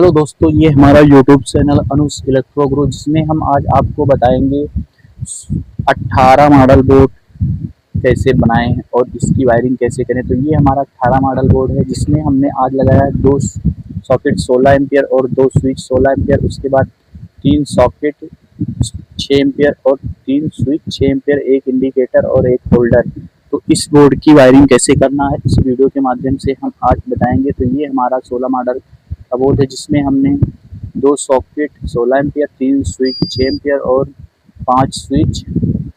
Hello दोस्तों, ये हमारा यूट्यूब चैनल अनुज इलेक्ट्रो गुरु, जिसमें हम आज आपको बताएंगे 18 मॉडल बोर्ड कैसे बनाएं और इसकी वायरिंग कैसे करें। तो ये हमारा 18 मॉडल बोर्ड है, जिसमें हमने आज लगाया है 2 सॉकेट 16 एम्पियर और 2 स्विच 16 एम्पियर। उसके बाद 3 सॉकेट 6 एम्पियर और 3 स्विच 6 एम्पियर, एक इंडिकेटर और एक होल्डर। तो इस बोर्ड की वायरिंग कैसे करना है इस वीडियो के माध्यम से हम आज बताएंगे। तो ये हमारा 16 मॉडल का बोर्ड है, जिसमें हमने 2 सॉकेट 16 एम्पियर, 3 स्विच 6 एम्पियर और 5 स्विच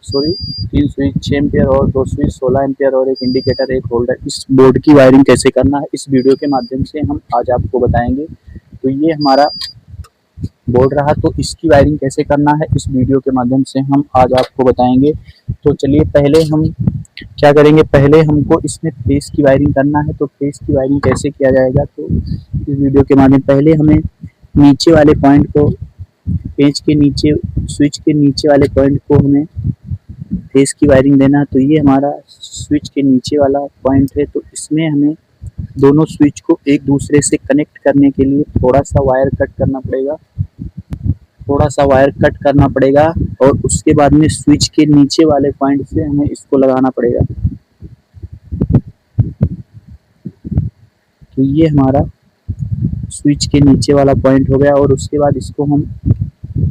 3 स्विच 6 एम्पियर और 2 स्विच 16 एम्पियर और एक इंडिकेटर एक होल्डर। इस बोर्ड की वायरिंग कैसे करना है इस वीडियो के माध्यम से हम आज आपको बताएंगे। तो ये हमारा बोर्ड रहा, तो इसकी वायरिंग कैसे करना है इस वीडियो के माध्यम से हम आज आपको बताएंगे। तो चलिए पहले हम क्या करेंगे, पहले हमको इसमें फेस की वायरिंग करना है। तो फेस की वायरिंग कैसे किया जाएगा तो इस वीडियो के माध्यम पहले हमें नीचे वाले पॉइंट को, पेज के नीचे स्विच के नीचे वाले पॉइंट को हमें फेस की वायरिंग देना है। तो ये हमारा स्विच के नीचे वाला पॉइंट है, तो इसमें हमें दोनों स्विच को एक दूसरे से कनेक्ट करने के लिए थोड़ा सा वायर कट करना पड़ेगा और उसके बाद में स्विच के नीचे वाले पॉइंट से हमें इसको लगाना पड़ेगा। तो ये हमारा स्विच के नीचे वाला पॉइंट हो गया और उसके बाद इसको हम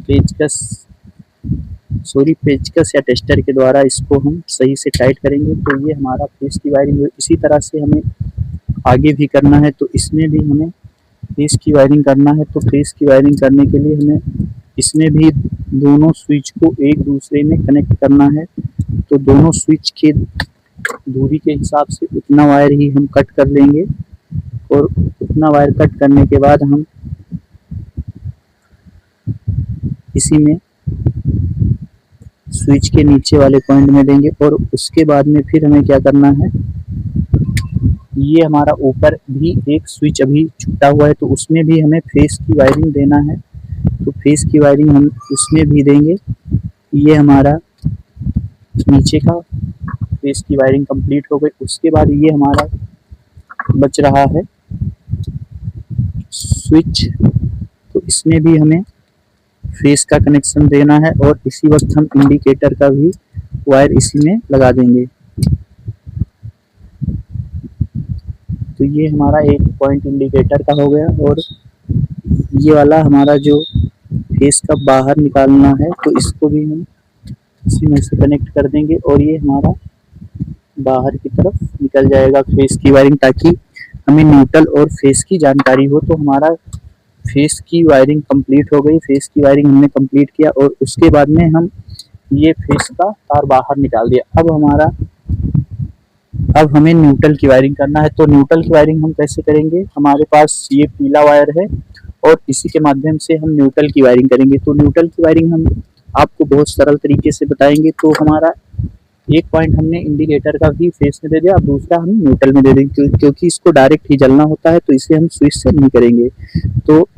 पेचकस या टेस्टर के द्वारा इसको हम सही से टाइट करेंगे। तो ये हमारा फेस की वायरिंग है। इसी तरह से हमें आगे भी करना है, तो इसमें भी हमें फेस की वायरिंग करना है। तो फेस की वायरिंग करने के लिए हमें इसमें भी दोनों स्विच को एक दूसरे में कनेक्ट करना है। तो दोनों स्विच के दूरी के हिसाब से उतना वायर ही हम कट कर लेंगे और उतना वायर कट करने के बाद हम इसी में स्विच के नीचे वाले पॉइंट में देंगे। और उसके बाद में फिर हमें क्या करना है, ये हमारा ऊपर भी एक स्विच अभी छूटा हुआ है, तो उसमें भी हमें फेस की वायरिंग देना है। तो फेस की वायरिंग हम उसमें भी देंगे। ये हमारा नीचे का फेस की वायरिंग कंप्लीट हो गई। उसके बाद ये हमारा बच रहा है स्विच, तो इसमें भी हमें फेस का कनेक्शन देना है और इसी वक्त हम इंडिकेटर का भी वायर इसी में लगा देंगे। तो ये हमारा एक पॉइंट इंडिकेटर का हो गया और ये वाला हमारा जो फेस का बाहर निकालना है, तो इसको भी हम इसी में से कनेक्ट कर देंगे और ये हमारा बाहर की तरफ निकल जाएगा फेस की वायरिंग, ताकि हमें न्यूट्रल और फेस की जानकारी हो। तो हमारा फेस की वायरिंग कंप्लीट हो गई। फेस की वायरिंग हमने कंप्लीट किया और उसके बाद में हम ये फेस का तार बाहर निकाल दिया। अब हमें न्यूट्रल की वायरिंग करना है। तो न्यूट्रल की वायरिंग हम कैसे करेंगे, हमारे पास ये पीला वायर है और इसी के माध्यम से हम न्यूट्रल की वायरिंग करेंगे। तो न्यूट्रल की वायरिंग हम आपको बहुत सरल तरीके से बताएंगे। तो हमारा एक पॉइंट हमने इंडिकेटर का भी फेस में दे दिया, अब दूसरा हम न्यूट्रल में दे देंगे, क्योंकि इसको डायरेक्ट ही जलना होता है, तो इसे हम स्विच से नहीं करेंगे। तो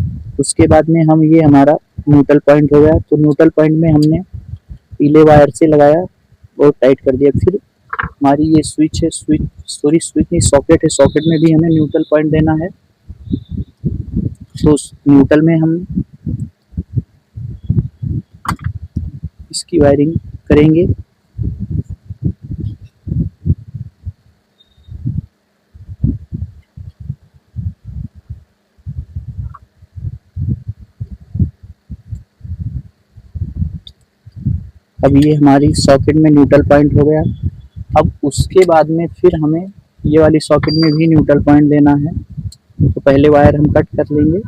उसके बाद में हम ये हमारा न्यूट्रल पॉइंट हो गया। तो न्यूट्रल पॉइंट में हमने पीले वायर से लगाया और टाइट कर दिया। फिर हमारी ये स्विच है, स्विच नहीं सॉकेट है, सॉकेट में भी हमें न्यूट्रल पॉइंट देना है। तो न्यूट्रल में हम इसकी वायरिंग करेंगे। अब ये हमारी सॉकेट में न्यूट्रल पॉइंट हो गया। अब उसके बाद में फिर हमें ये वाली सॉकेट में भी न्यूट्रल पॉइंट देना है। तो पहले वायर हम कट कर लेंगे।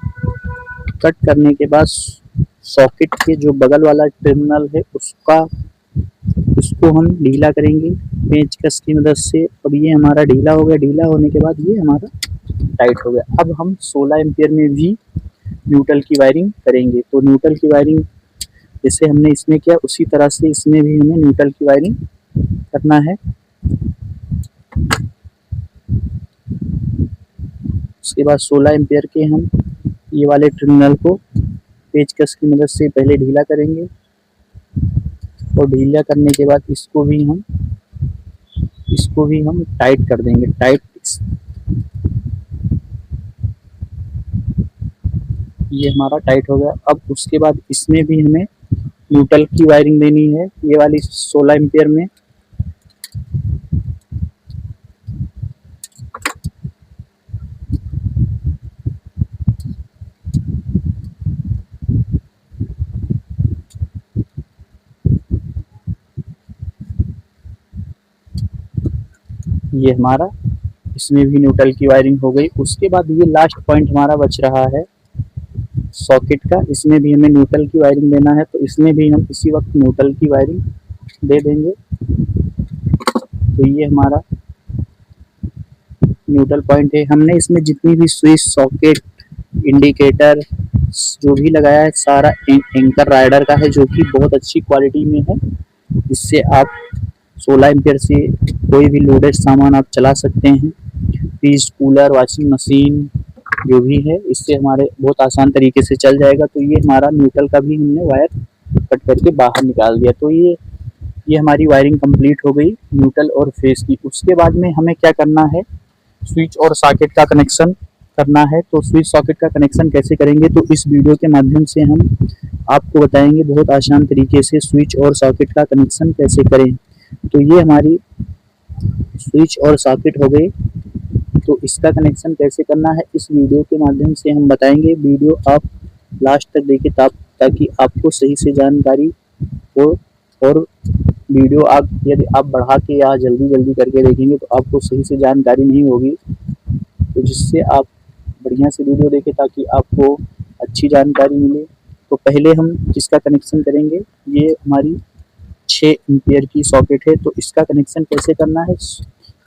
कट करने के बाद सॉकेट के जो बगल वाला टर्मिनल है उसको हम ढीला करेंगे पेंचकस की मदद से। अब ये हमारा ढीला हो गया। ढीला होने के बाद ये हमारा टाइट हो गया। अब हम 16 एम्पियर में भी न्यूट्रल की वायरिंग करेंगे। तो न्यूट्रल की वायरिंग जैसे हमने इसमें किया उसी तरह से इसमें भी हमें न्यूट्रल की वायरिंग करना है। उसके बाद 16 एम्पियर के हम ये वाले टर्मिनल को पेचकस की मदद से पहले ढीला करेंगे और ढीला करने के बाद इसको भी हम टाइट कर देंगे। ये हमारा टाइट हो गया। अब उसके बाद इसमें भी हमें न्यूट्रल की वायरिंग देनी है, ये वाली 16 एम्पियर में। ये हमारा इसमें भी न्यूट्रल की वायरिंग हो गई। उसके बाद ये लास्ट पॉइंट हमारा बच रहा है सॉकेट का, इसमें भी हमें न्यूट्रल की वायरिंग देना है, तो इसमें भी हम इसी वक्त न्यूट्रल की वायरिंग दे देंगे। तो ये हमारा न्यूट्रल पॉइंट है। हमने इसमें जितनी भी स्विच, सॉकेट, इंडिकेटर जो भी लगाया है सारा एंकर राइडर का है, जो कि बहुत अच्छी क्वालिटी में है। इससे आप 16 एम्पियर से कोई भी लोडेड सामान आप चला सकते हैं। फ्रिज, कूलर, वॉशिंग मशीन जो भी है, इससे हमारे बहुत आसान तरीके से चल जाएगा। तो ये हमारा न्यूट्रल का भी हमने वायर कट करके बाहर निकाल दिया। तो ये हमारी वायरिंग कंप्लीट हो गई न्यूट्रल और फेस की। उसके बाद में हमें क्या करना है, स्विच और सॉकेट का कनेक्शन करना है। तो स्विच सॉकेट का कनेक्शन कैसे करेंगे, तो इस वीडियो के माध्यम से हम आपको बताएंगे बहुत आसान तरीके से स्विच और सॉकेट का कनेक्शन कैसे करें। तो ये हमारी स्विच और सॉकेट हो गई। तो इसका कनेक्शन कैसे करना है इस वीडियो के माध्यम से हम बताएंगे। वीडियो आप लास्ट तक देखें ताकि आपको सही से जानकारी हो। और वीडियो आप यदि आप बढ़ा के या जल्दी जल्दी करके देखेंगे तो आपको सही से जानकारी नहीं होगी। तो जिससे आप बढ़िया से वीडियो देखें ताकि आपको अच्छी जानकारी मिले। तो पहले हम जिसका कनेक्शन करेंगे, ये हमारी 6 एम्पियर की सॉकेट है। तो इसका कनेक्शन कैसे करना है,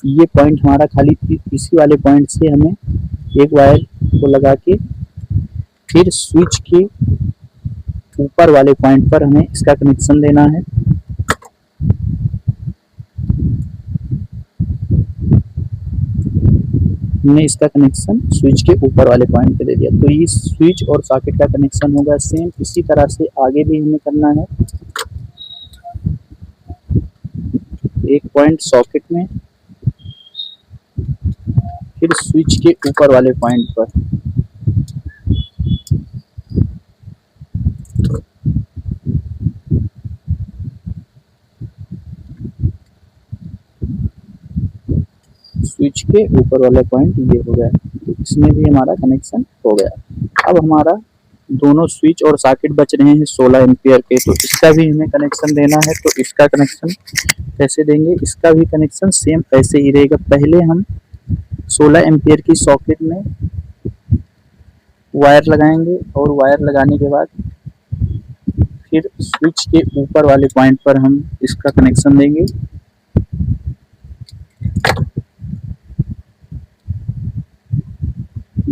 ये पॉइंट हमारा खाली इसी वाले पॉइंट से हमें एक वायर को लगा के फिर स्विच के ऊपर वाले पॉइंट पर हमें इसका कनेक्शन देना है। हमने इसका कनेक्शन स्विच के ऊपर वाले पॉइंट पे दे दिया। तो ये स्विच और सॉकेट का कनेक्शन होगा। सेम इसी तरह से आगे भी हमें करना है। एक पॉइंट सॉकेट में, फिर स्विच के ऊपर वाले पॉइंट पर। स्विच के ऊपर वाला पॉइंट ये हो गया। तो इसमें भी हमारा कनेक्शन हो गया। अब हमारा दोनों स्विच और सॉकेट बच रहे हैं 16 एम्पियर के। तो इसका भी हमें कनेक्शन देना है। तो इसका कनेक्शन कैसे देंगे, इसका भी कनेक्शन सेम ऐसे ही रहेगा। पहले हम 16 एम्पियर की सॉकेट में वायर लगाएंगे और वायर लगाने के बाद फिर स्विच के ऊपर वाले पॉइंट पर हम इसका कनेक्शन देंगे।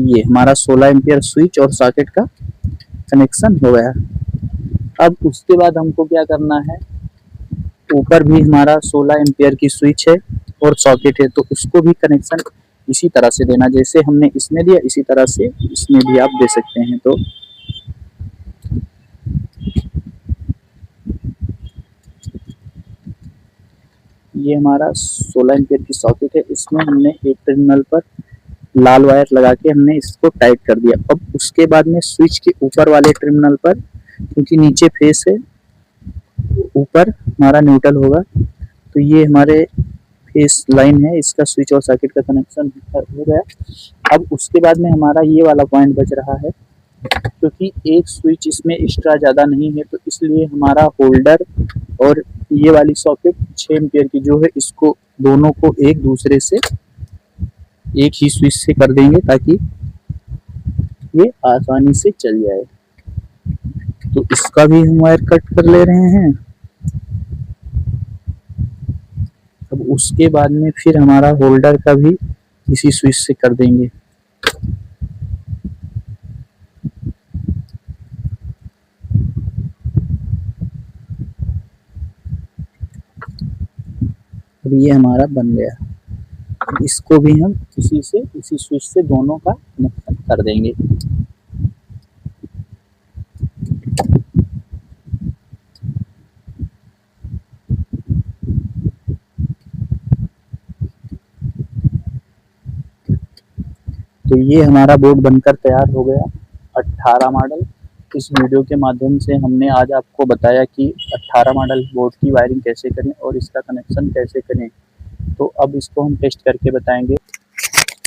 ये हमारा 16 एम्पियर स्विच और सॉकेट का कनेक्शन हो गया। अब उसके बाद हमको क्या करना है, ऊपर भी हमारा 16 एम्पियर की स्विच है और सॉकेट है। तो उसको भी कनेक्शन इसी तरह से देना, जैसे हमने इसमें दिया इसी तरह से इसमें भी आप दे सकते हैं। तो ये हमारा 16 एम्पियर की सॉकेट है। इसमें हमने एक टर्मिनल पर लाल वायर लगा के हमने इसको टाइट कर दिया। अब उसके बाद में स्विच के ऊपर वाले टर्मिनल पर, क्योंकि नीचे फेस है, ऊपर हमारा न्यूट्रल होगा। तो ये हमारे फेस लाइन है, इसका स्विच और सॉकेट का कनेक्शन हो गया। अब उसके बाद में हमारा ये वाला पॉइंट बच रहा है। क्योंकि एक स्विच इसमें एक्स्ट्रा ज़्यादा नहीं है, तो इसलिए हमारा होल्डर और ये वाली सॉकेट 6 एम्पियर की जो है, इसको दोनों को एक दूसरे से एक ही स्विच से कर देंगे ताकि ये आसानी से चल जाए। तो इसका भी हम वायर कट कर ले रहे हैं। अब उसके बाद में फिर हमारा होल्डर का भी इसी स्विच से कर देंगे। अब ये हमारा बन गया। इसको भी हम इसी स्विच से दोनों का कनेक्शन कर देंगे। तो ये हमारा बोर्ड बनकर तैयार हो गया। 18 मॉडल। इस वीडियो के माध्यम से हमने आज आपको बताया कि 18 मॉडल बोर्ड की वायरिंग कैसे करें और इसका कनेक्शन कैसे करें। तो अब इसको हम टेस्ट करके बताएंगे।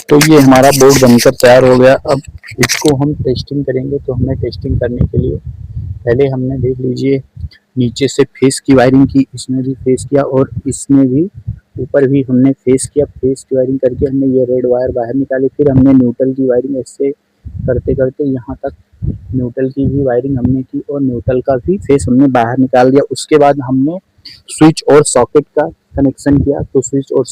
तो ये हमारा बोर्ड बनकर तैयार हो गया। अब इसको हम टेस्टिंग करेंगे। तो हमें टेस्टिंग करने के लिए पहले हमने देख लीजिए नीचे से फेस की वायरिंग की, इसमें भी फेस किया और इसमें भी ऊपर भी हमने फेस किया। फेस की वायरिंग करके हमने ये रेड वायर बाहर निकाली। फिर हमने न्यूट्रल की वायरिंग ऐसे करते करते यहाँ तक न्यूट्रल की भी वायरिंग हमने की और न्यूट्रल का भी फेस हमने बाहर निकाल दिया। उसके बाद हमने स्विच और सॉकेट का कनेक्शन किया। तो स्विच और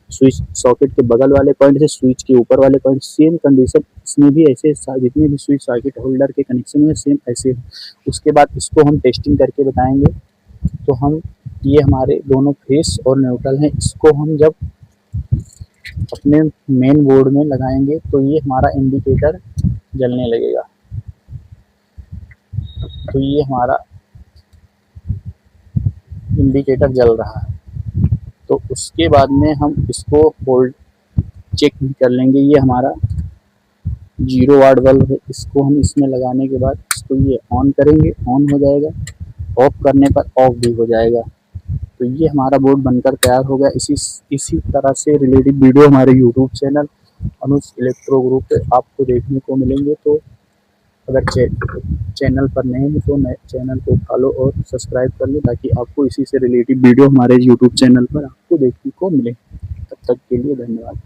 स्विच सॉकेट के बगल वाले पॉइंट से स्विच के ऊपर वाले पॉइंट सेम कंडीशन इसमें भी ऐसे जितने भी स्विच सॉकेट होल्डर के कनेक्शन है सेम ऐसे। उसके बाद इसको हम टेस्टिंग करके बताएंगे। तो हम ये हमारे दोनों फेस और न्यूट्रल हैं, इसको हम जब अपने मेन बोर्ड में लगाएंगे तो ये हमारा इंडिकेटर जलने लगेगा। तो ये हमारा इंडिकेटर जल रहा है। तो उसके बाद में हम इसको होल्ड चेक भी कर लेंगे। ये हमारा 0 वाट बल्ब है, इसको हम इसमें लगाने के बाद इसको ये ऑन करेंगे, ऑन हो जाएगा। ऑफ करने पर ऑफ भी हो जाएगा। तो ये हमारा बोर्ड बनकर तैयार हो गया। इसी तरह से रिलेटेड वीडियो हमारे यूट्यूब चैनल अनुज इलेक्ट्रो ग्रुप पे आपको देखने को मिलेंगे। तो अगर चैनल पर नए हैं तो नए चैनल को फॉलो और सब्सक्राइब कर लें ताकि आपको इसी से रिलेटेड वीडियो हमारे यूट्यूब चैनल पर आपको देखने को मिले। तब तक के लिए धन्यवाद।